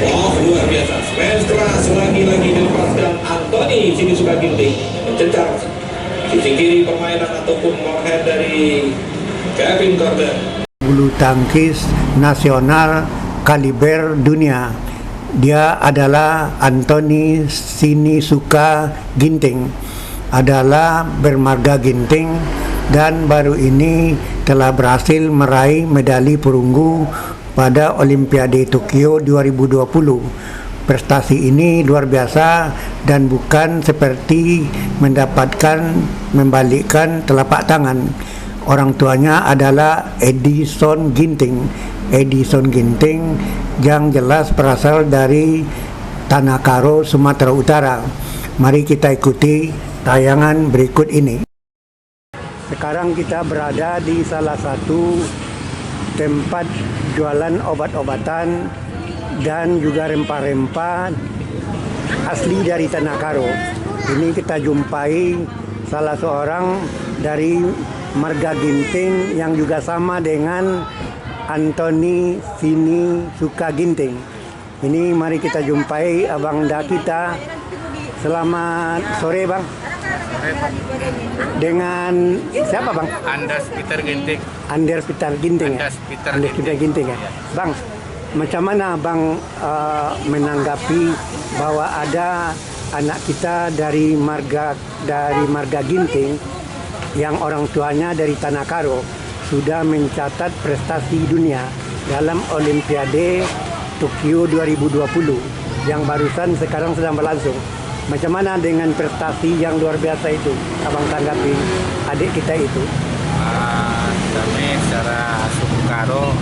Wow, luar biasa. Smash keras lagi-lagi dilepaskan Anthony Sinisuka Ginting mencecar sisi kiri permainan ataupun overhead dari Kevin Carter. Bulu tangkis nasional kaliber dunia. Dia adalah Anthony Sinisuka Ginting, adalah bermarga Ginting, dan baru ini telah berhasil meraih medali perunggu pada Olimpiade Tokyo 2020. Prestasi ini luar biasa dan bukan seperti membalikkan telapak tangan. Orang tuanya adalah Edison Ginting. Edison Ginting yang jelas berasal dari Tanah Karo, Sumatera Utara. Mari kita ikuti tayangan berikut ini. Sekarang kita berada di salah satu tempat jualan obat-obatan dan juga rempah-rempah asli dari Tanah Karo. Ini kita jumpai salah seorang dari marga Ginting yang juga sama dengan Anthony Sinisuka Ginting. Ini mari kita jumpai Abang Da kita. Selamat sore Bang. Dengan siapa Bang? Andas Peter Ginting. Anders Peter Ginting ya? Anders Peter Ginting ya? Bang, macam mana Bang menanggapi bahwa ada anak kita dari marga Ginting yang orang tuanya dari Tanah Karo sudah mencatat prestasi dunia dalam Olimpiade Tokyo 2020 yang barusan sekarang sedang berlangsung. Macam mana dengan prestasi yang luar biasa itu, Abang tanggapi adik kita itu? Kami secara suku Karo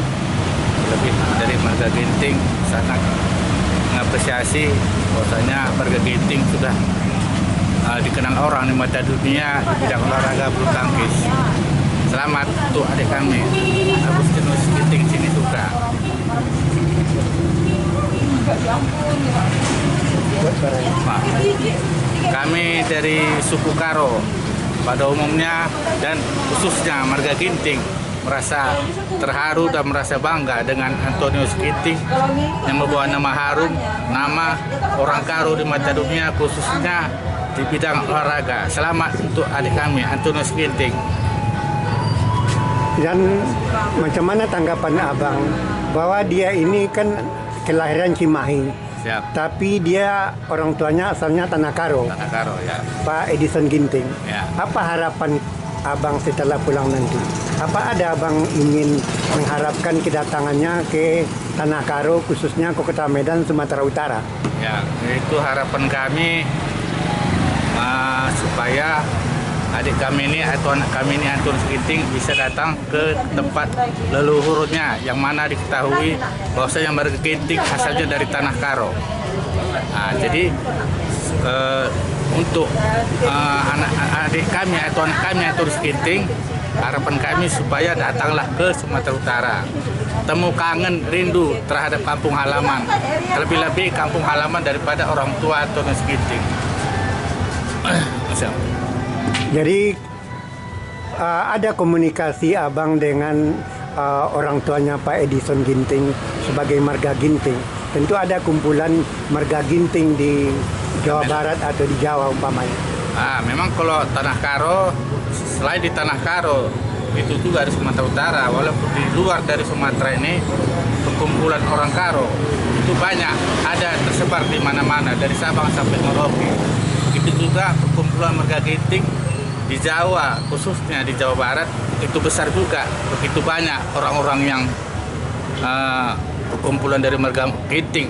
lebih dari marga Ginting sangat mengapresiasi bahwasanya marga Ginting sudah dikenal orang di mata dunia di bidang olahraga bulu tangkis. Selamat untuk adik kami Agustinus Ginting Sinisuka. Kami dari suku Karo pada umumnya dan khususnya marga Ginting merasa terharu dan merasa bangga dengan Antonius Ginting yang membawa nama harum, nama orang Karo di mata dunia khususnya di bidang olahraga. Selamat untuk adik kami Antonius Ginting. Dan macam mana tanggapan Abang bahwa dia ini kan kelahiran Cimahi? Siap. Tapi dia orang tuanya asalnya Tanah Karo. Tanah Karo ya. Pak Edison Ginting. Ya. Apa harapan Abang setelah pulang nanti? Apa ada Abang ingin mengharapkan kedatangannya ke Tanah Karo khususnya ke Kota Medan, Sumatera Utara? Ya, itu harapan kami supaya adik kami ini atau anak kami ini Antonius Ginting bisa datang ke tempat leluhurnya yang mana diketahui bahwasanya marga Ginting asalnya dari Tanah Karo. Jadi untuk adik kami atau anak kami Antonius Ginting, harapan kami supaya datanglah ke Sumatera Utara, temu kangen rindu terhadap kampung halaman, terlebih-lebih kampung halaman daripada orang tua Antonius Ginting. Jadi ada komunikasi Abang dengan orang tuanya Pak Edison Ginting sebagai marga Ginting. Tentu ada kumpulan marga Ginting di Jawa Barat atau di Jawa umpamanya. Memang kalau Tanah Karo, selain di Tanah Karo, itu juga di Sumatera Utara. Walaupun di luar dari Sumatera ini, perkumpulan orang Karo itu banyak, ada tersebar di mana-mana dari Sabang sampai Merauke. Begitu juga perkumpulan marga Ginting di Jawa, khususnya di Jawa Barat, itu besar juga. Begitu banyak orang-orang yang perkumpulan dari marga Ginting.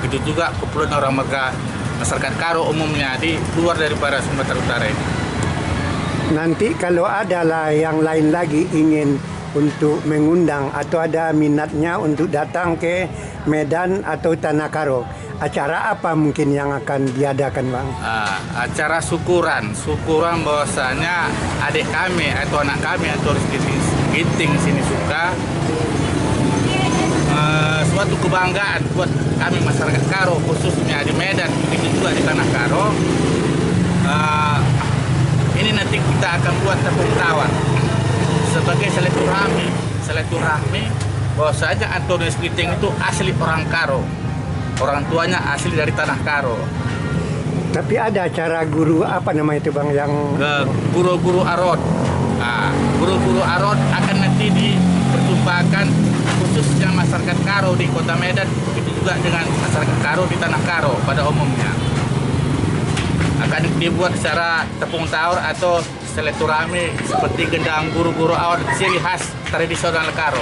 Begitu juga kumpulan orang marga masyarakat Karo umumnya di luar daripada Sumatera Utara ini. Nanti kalau ada yang lain lagi ingin untuk mengundang atau ada minatnya untuk datang ke Medan atau Tanah Karo, acara apa mungkin yang akan diadakan Bang? Acara syukuran bahwasanya adik kami atau anak kami atau Ginting Sinisuka suatu kebanggaan buat kami masyarakat Karo khususnya di Medan, begitu juga di Tanah Karo. Ini nanti kita akan buat tepung tawar sebagai silaturahmi bahwasanya Antonius Ginting itu asli orang Karo. orang tuanya asli dari Tanah Karo. Tapi ada acara guru apa nama itu Bang yang Guru-guru Arot. Nah, guru-guru Arot akan nanti diperjumpakan khususnya masyarakat Karo di Kota Medan, itu juga dengan masyarakat Karo di Tanah Karo pada umumnya. Akan dibuat secara tepung tawar atau silaturahmi seperti gendang guru-guru Arot, ciri khas tradisional Karo.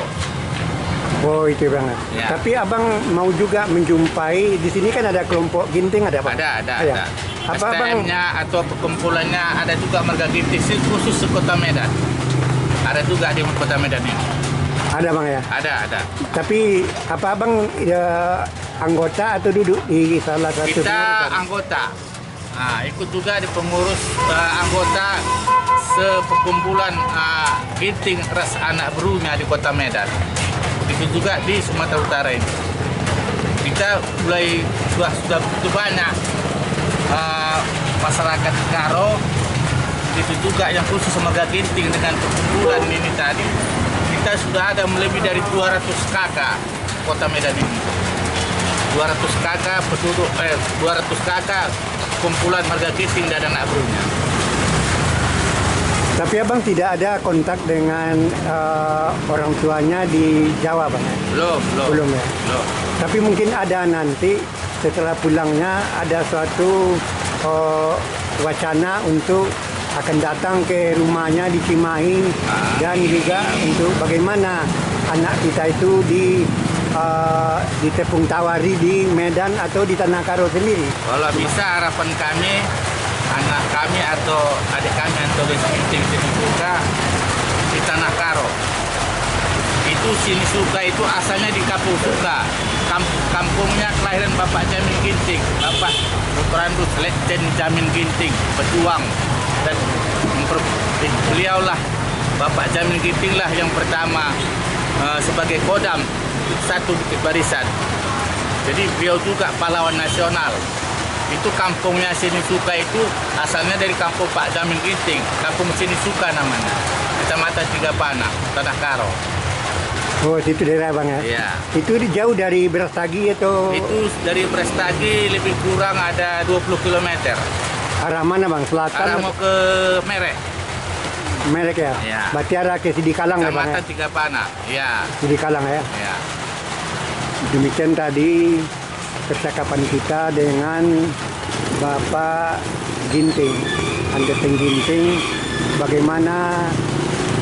Oh itu Bang. Ya. Tapi Abang mau juga menjumpai di sini kan ada kelompok ginting ada Bang? Ada. Ya. Apa Abang STM-nya atau perkumpulannya ada juga marga ginting khusus di Kota Medan. Ada juga di Kota Medan ini. ada Bang ya? Ada. Tapi apa Abang ya, anggota atau duduk di salah satu Kita pengurus? anggota. Nah, ikut juga di pengurus anggota seperkumpulan ginting ras anak berunya di Kota Medan. Itu juga di Sumatera Utara ini. Kita mulai sudah begitu banyak masyarakat Karo itu juga yang khusus marga ginting dengan perkumpulan ini tadi. Kita sudah ada lebih dari 200 kakak Kota Medan ini. 200 kakak penduduk 200 kakak kumpulan marga ginting dan anak berunya. Tapi Abang tidak ada kontak dengan orang tuanya di Jawa Bang? Belum ya? Tapi mungkin ada nanti setelah pulangnya ada suatu wacana untuk akan datang ke rumahnya di Cimahi dan juga untuk bagaimana anak kita itu ditepung tawari di Medan atau di Tanah Karo sendiri. Kalau bisa harapan kami anak kami atau adik kami atau ginting sini suka di Tanah Karo. Itu sini suka itu asalnya di Kampung Suka. Kampungnya kelahiran Bapak Jamin Ginting, Bapak Randus Letjen Jamin Ginting, pejuang, dan beliaulah Bapak Jamin Ginting lah yang pertama sebagai kodam satu Bukit Barisan. Jadi beliau juga pahlawan nasional. Itu kampungnya Sini Suka itu asalnya dari kampung Pak Jamin Ginting, kampung Sini Suka namanya, Kecamatan Tigapana, Tanah Karo. Oh, situ daerah Bang ya? Iya. Itu jauh dari Brastagi atau Itu dari Prestagi lebih kurang ada 20 km. arah mana Bang? Selatan? Arah mau ke Merek, Merek ya? Iya. Berarti arah ke Sidikalang ya Bang ya? Kecamatan Tigapana. Ya. Sidikalang ya? Ya. Demikian tadi percakapan kita dengan Bapak Ginting, Andeteng Ginting, bagaimana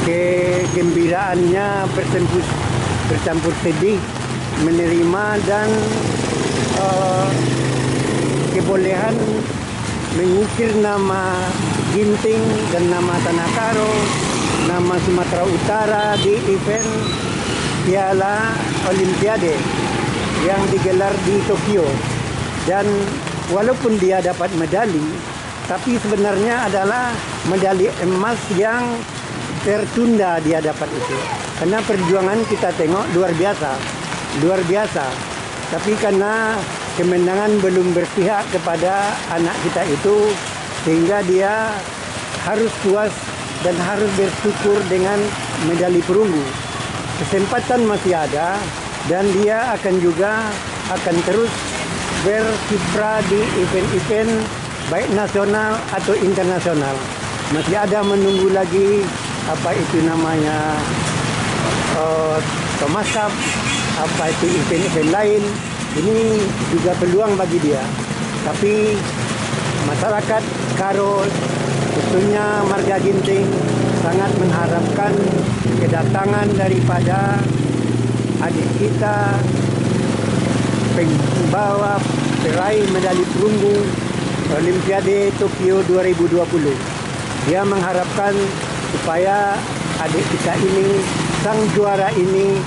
kegembiraannya bercampur sedih menerima dan kebolehan mengukir nama Ginting dan nama Tanah Karo, nama Sumatera Utara di event Piala Olimpiade yang digelar di Tokyo. Dan walaupun dia dapat medali, tapi sebenarnya adalah medali emas yang tertunda dia dapat itu. Karena perjuangan kita tengok luar biasa. Tapi karena kemenangan belum berpihak kepada anak kita itu, sehingga dia harus puas dan harus bersyukur dengan medali perunggu. Kesempatan masih ada dan dia akan terus berkiprah di event-event baik nasional atau internasional. Masih ada menunggu lagi apa itu namanya Thomas Cup, apa itu event-event lain. Ini juga peluang bagi dia. Tapi masyarakat Karo, khususnya marga Ginting, sangat mengharapkan kedatangan daripada adik kita pembawa peraih medali perunggu Olimpiade Tokyo 2020. Dia mengharapkan supaya adik kita ini, sang juara ini,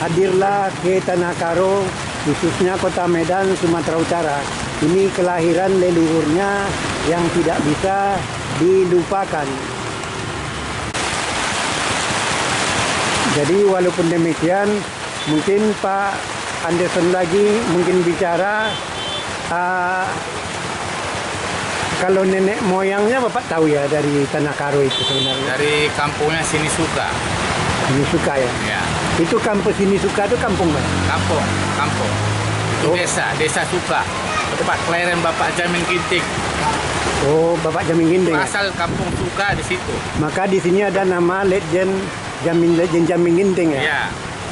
hadirlah ke Tanah Karo, khususnya Kota Medan, Sumatera Utara. Ini kelahiran leluhurnya yang tidak bisa dilupakan. Jadi walaupun demikian, mungkin Pak Anderson lagi mungkin bicara, kalau nenek moyangnya Bapak tahu ya dari Tanah Karo itu sebenarnya. Dari kampungnya Sini Suka. Sini Suka ya. Ya. Itu kampung Sini Suka itu kampung Pak? Kampung. Itu desa Suka, tempat kelahiran Bapak Jamin Ginting. Oh, Bapak Jamin Ginting. Ya? Asal kampung Suka di situ. Maka di sini ada nama Legend Jamin Ginting ya. Iya,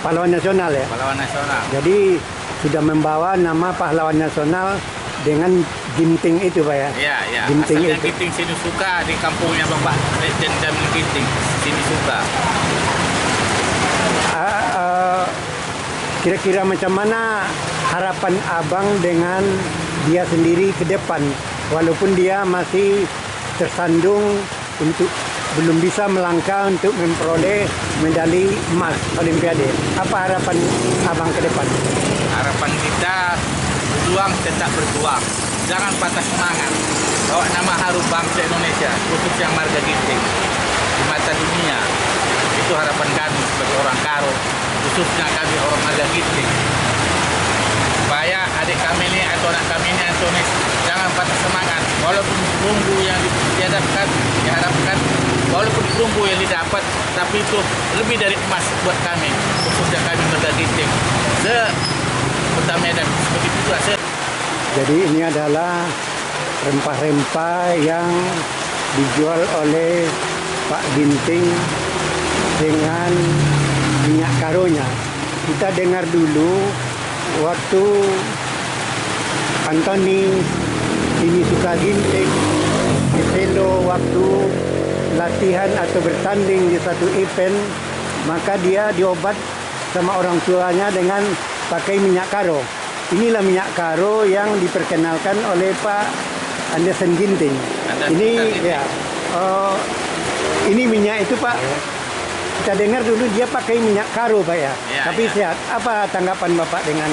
Pahlawan nasional ya. pahlawan nasional. Jadi sudah membawa nama pahlawan nasional dengan Ginting itu Pak ya. Iya, iya. Ginting Asalnya itu. Ginting sini Suka, di kampungnya Bapak Legend Jamin Ginting sini Suka. Kira-kira macam mana harapan abang dengan dia sendiri ke depan, walaupun dia masih tersandung untuk belum bisa melangkah untuk memperoleh medali emas Olimpiade. Apa harapan abang ke depan? Harapan kita berjuang, tetap berjuang. Jangan patah semangat. Bawa nama harum bangsa Indonesia, khususnya marga Ginting di mata dunia. Itu harapan kami sebagai orang Karo, khususnya kami orang marga Ginting. Supaya adik kami ini atau anak kami ini Antonis jangan patah semangat. Walaupun perunggu yang diharapkan, walaupun perunggu yang didapat, tapi itu lebih dari emas buat kami, khususnya kami marga Ginting. Kota Medan seperti itu juga. Jadi ini adalah rempah-rempah yang dijual oleh Pak Ginting dengan minyak karonya. Kita dengar dulu waktu Antoni Sinisuka Ginting di Selo waktu latihan atau bertanding di satu event, maka dia diobat sama orang tuanya dengan pakai minyak karo. Inilah minyak karo yang diperkenalkan oleh Pak Anderson Ginting. Ini ya, ini minyak itu Pak. Kita dengar dulu dia pakai minyak karo Pak ya. Tapi sehat. Apa tanggapan Bapak dengan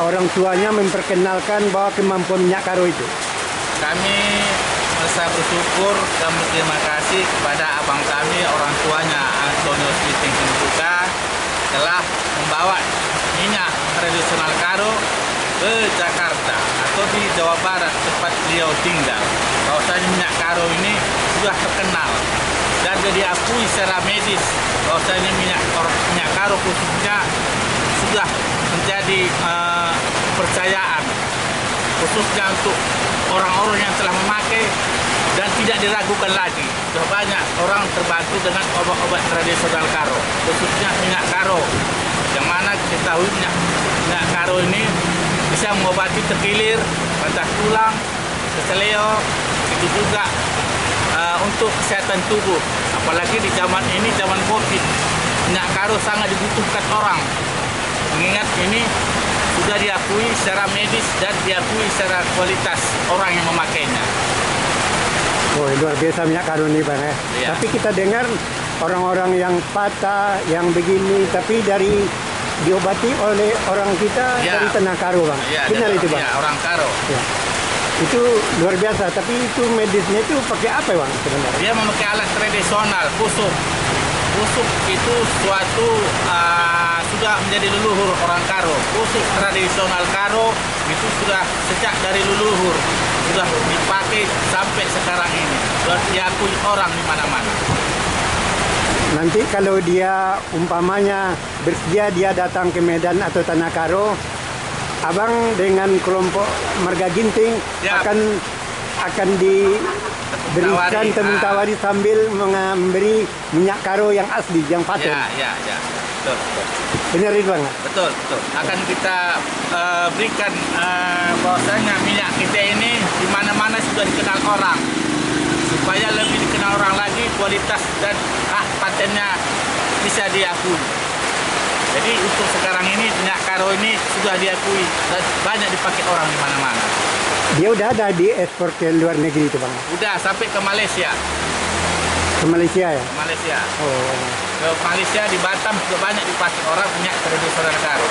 orang tuanya memperkenalkan bahwa kemampuan minyak karo itu? Kami merasa bersyukur dan berterima kasih kepada abang kami, orang tuanya Antonius Ginting Sinisuka telah membawa minyak tradisional karo ke Jakarta atau di Jawa Barat tempat beliau tinggal. Bahwasanya minyak karo ini sudah terkenal dan diakui secara medis bahwasanya minyak karo khususnya sudah menjadi kepercayaan khususnya untuk orang-orang yang telah memakai dan tidak diragukan lagi. Sudah banyak orang terbantu dengan obat-obat tradisional karo, khususnya minyak karo, yang mana kita tahu minyak karo ini bisa mengobati terkilir, patah tulang, keseleo, itu juga untuk kesehatan tubuh. Apalagi di zaman ini, zaman COVID, minyak karo sangat dibutuhkan orang. Mengingat ini sudah diakui secara medis dan diakui secara kualitas orang yang memakainya. Oh, luar biasa minyak karo ini Bang ya. Iya. Tapi kita dengar orang-orang yang patah, yang begini, tapi diobati oleh orang kita Ya. dari tanah karo Bang. Ya, Benar itu Bang? Ya, orang karo. Ya. Itu luar biasa, tapi itu medisnya itu pakai apa Bang sebenarnya? Dia memakai alat tradisional, kusuk. Kusuk itu suatu sudah menjadi leluhur orang Karo. Kusuk tradisional Karo itu sudah sejak dari leluhur, sudah dipakai sampai sekarang ini. Sudah diakui orang di mana-mana. Nanti kalau dia umpamanya bersedia dia datang ke Medan atau Tanah Karo, Abang dengan kelompok Marga Ginting Ya. akan diberikan teman tawari sambil memberi minyak karo yang asli, yang paten. Ya. Betul, betul. Benar itu Bang? Betul. Akan kita berikan bahwasanya minyak kita ini di mana-mana sudah dikenal orang. Supaya lebih dikenal orang lagi, kualitas dan hak patennya bisa diakui. Jadi untuk sekarang ini minyak karo ini sudah diakui dan banyak dipakai orang di mana-mana. Dia udah ada di ekspor ke luar negeri itu Bang? Udah sampai ke Malaysia. Ke Malaysia ya? Ke Malaysia. Oh. Ke Malaysia di Batam juga banyak dipakai orang minyak tradisional karo.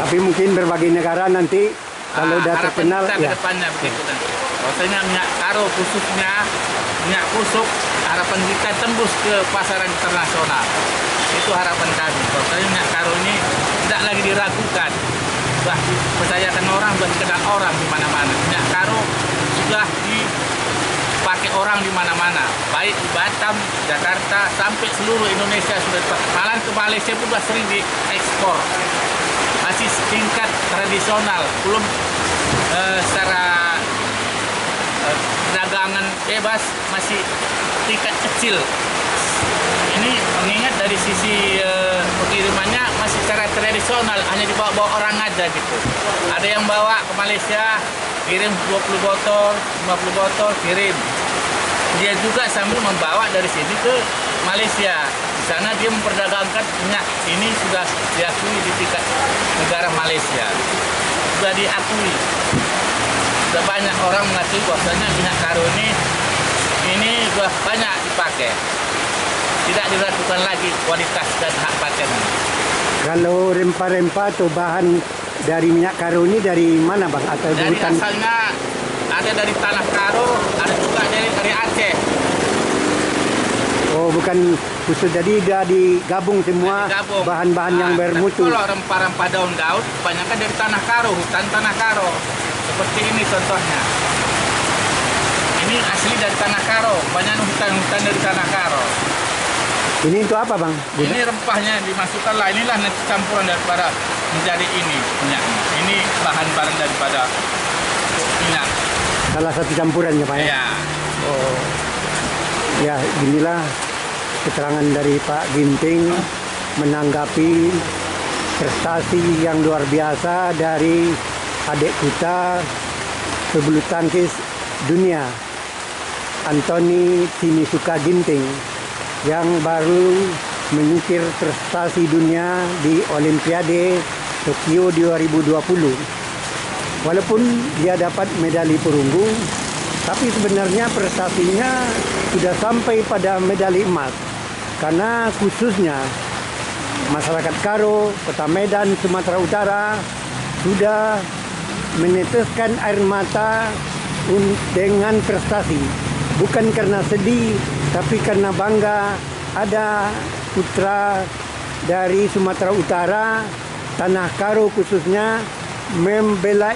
Tapi mungkin berbagai negara nanti kalau udah harapan terkenal kita ke ya. depannya begitu nanti. Bahwasanya minyak karo khususnya minyak kusuk, harapan kita tembus ke pasaran internasional. Itu harapan kami. Bahwasanya minyak karo ini tidak lagi diragukan. Sudah dipercayakan orang, sudah dikenal orang di mana-mana. Minyak karo sudah dipakai orang di mana-mana, baik di Batam, Jakarta, sampai seluruh Indonesia sudah dipakai. Malah ke Malaysia pun sudah sering diekspor. Masih tingkat tradisional, belum secara perdagangan bebas, masih tingkat kecil. Ini mengingat dari sisi pengirimannya masih secara tradisional, hanya dibawa-bawa orang aja gitu. Ada yang bawa ke Malaysia, kirim 20 botol, 50 botol, kirim. Dia juga sambil membawa dari sini ke Malaysia. Di sana dia memperdagangkan minyak ini sudah diakui di tingkat negara Malaysia. Sudah diakui. Sudah banyak orang mengakui bahwasanya minyak karo ini sudah banyak dipakai. Tidak diragukan lagi kualitas dan hak paten. Kalau rempah-rempah atau bahan dari minyak karo ini dari mana Bang? Atau Dari hutan? asalnya ada dari Tanah Karo, ada juga dari Aceh. Oh, bukan khusus, jadi sudah digabung semua Digabung. bahan-bahan yang Nah, bermutu. tapi kalau rempah-rempah daun-daun kebanyakan dari Tanah Karo, hutan Tanah Karo. Seperti ini contohnya. Ini asli dari Tanah Karo, banyak hutan-hutan dari Tanah Karo. Ini untuk apa Bang? Ini rempahnya dimasukkan lah, inilah nanti campuran daripada menjadi ini minyaknya. Ini bahan-bahan daripada minyak. Salah satu campurannya Pak ya? Ya. Oh. Ya, inilah keterangan dari Pak Ginting menanggapi prestasi yang luar biasa dari adik kita pebulu tangkis dunia Anthony Sinisuka Ginting yang baru menyingkir prestasi dunia di Olimpiade Tokyo 2020. Walaupun dia dapat medali perunggu, tapi sebenarnya prestasinya sudah sampai pada medali emas. Karena khususnya masyarakat Karo, Kota Medan, Sumatera Utara sudah meneteskan air mata dengan prestasi. Bukan karena sedih, tapi karena bangga ada putra dari Sumatera Utara, Tanah Karo khususnya, membela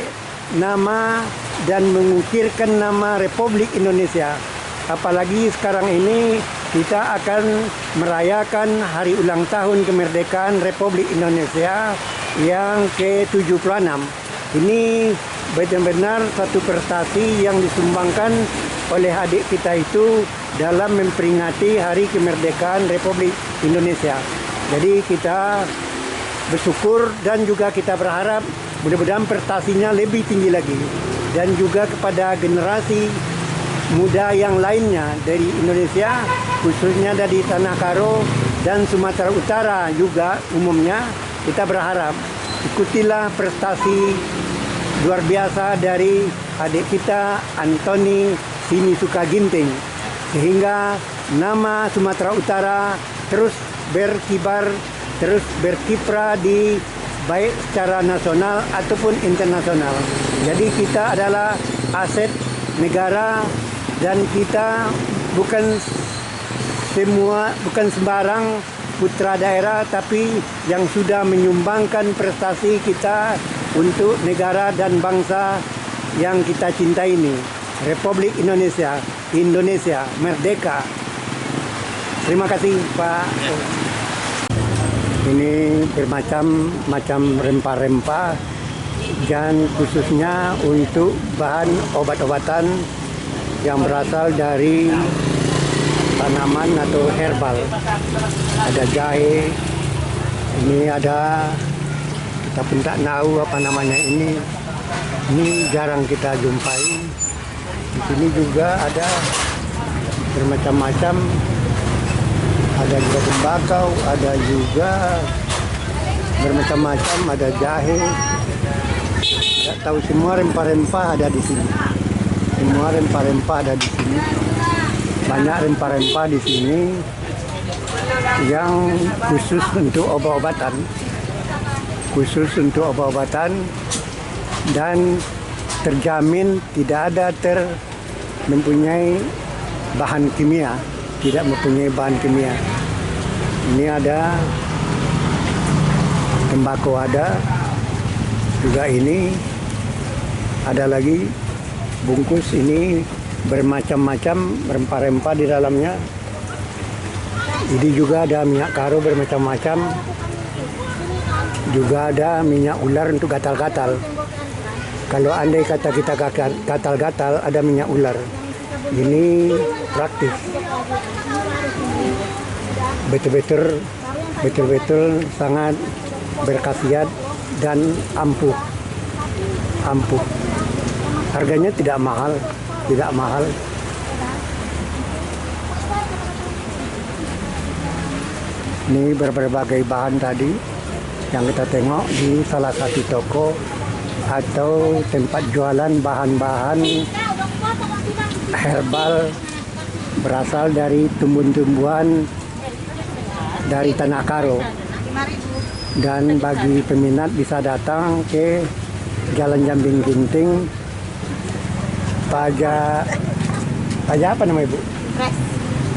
nama dan mengukirkan nama Republik Indonesia. Apalagi sekarang ini kita akan merayakan hari ulang tahun kemerdekaan Republik Indonesia yang ke-76. Ini benar-benar satu prestasi yang disumbangkan oleh adik kita itu dalam memperingati hari kemerdekaan Republik Indonesia. Jadi kita bersyukur dan juga kita berharap mudah-mudahan prestasinya lebih tinggi lagi. Dan juga kepada generasi muda yang lainnya dari Indonesia, khususnya dari Tanah Karo dan Sumatera Utara juga umumnya, kita berharap ikutilah prestasi luar biasa dari adik kita Anthony Sinisuka Ginting, sehingga nama Sumatera Utara terus berkibar, terus berkiprah di baik secara nasional ataupun internasional. Jadi kita adalah aset negara dan kita bukan sembarang putra daerah, tapi yang sudah menyumbangkan prestasi kita untuk negara dan bangsa yang kita cintai ini, Republik Indonesia. Indonesia merdeka. Terima kasih Pak. Ini bermacam-macam rempah-rempah dan khususnya untuk bahan obat-obatan yang berasal dari tanaman atau herbal. Ada jahe, ini ada, kita pun tak tahu apa namanya ini. Ini jarang kita jumpai. Di sini juga ada bermacam-macam. Ada juga tembakau, ada juga bermacam-macam, ada jahe. Tak tahu, semua rempah-rempah ada di sini. Semua rempah-rempah ada di sini. Banyak rempah-rempah di sini yang khusus untuk obat-obatan. Khusus untuk obat-obatan dan terjamin tidak ada mempunyai bahan kimia, tidak mempunyai bahan kimia. Ini ada tembakau, ada juga, ini ada lagi bungkus, ini bermacam-macam rempah-rempah di dalamnya. Ini juga ada minyak karo bermacam-macam Juga ada minyak ular untuk gatal-gatal. Kalau andai kata kita gatal-gatal, ada minyak ular. Ini praktis. Betul-betul sangat berkhasiat dan ampuh. Harganya tidak mahal. Ini berbagai bahan tadi yang kita tengok di salah satu toko atau tempat jualan bahan-bahan herbal berasal dari tumbuhan-tumbuhan dari Tanah Karo. Dan bagi peminat bisa datang ke Jalan Jambing Ginting, Paja apa namanya Bu?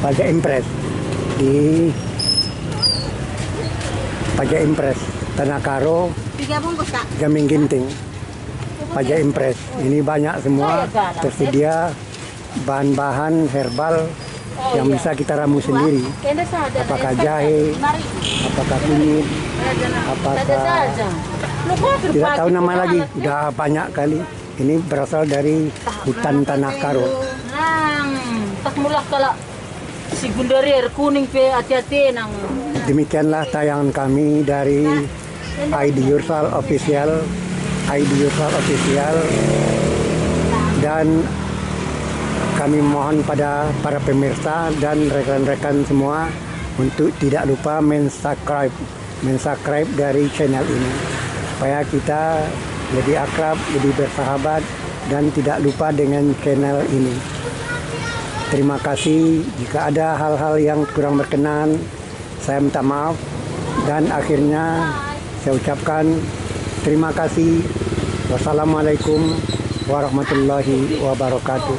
Paja Impres di Paja Impres Tanah Karo, 3 bungkus Kak. Jambing Ginting, Paja Impres. Ini banyak semua tersedia bahan-bahan herbal yang bisa kita ramu sendiri. Apakah jahe, apakah kunyit, apakah tidak tahu nama lagi. Udah banyak kali. Ini berasal dari hutan Tanah Karo. Tak mulah kalau si gundari air kuning pe hati-hati nang. Demikianlah tayangan kami dari ID Yursal Official, dan kami mohon pada para pemirsa dan rekan-rekan semua untuk tidak lupa mensubscribe dari channel ini supaya kita lebih akrab, lebih bersahabat dan tidak lupa dengan channel ini. Terima kasih. Jika ada hal-hal yang kurang berkenan, saya minta maaf, dan akhirnya saya ucapkan terima kasih. Wassalamualaikum warahmatullahi wabarakatuh.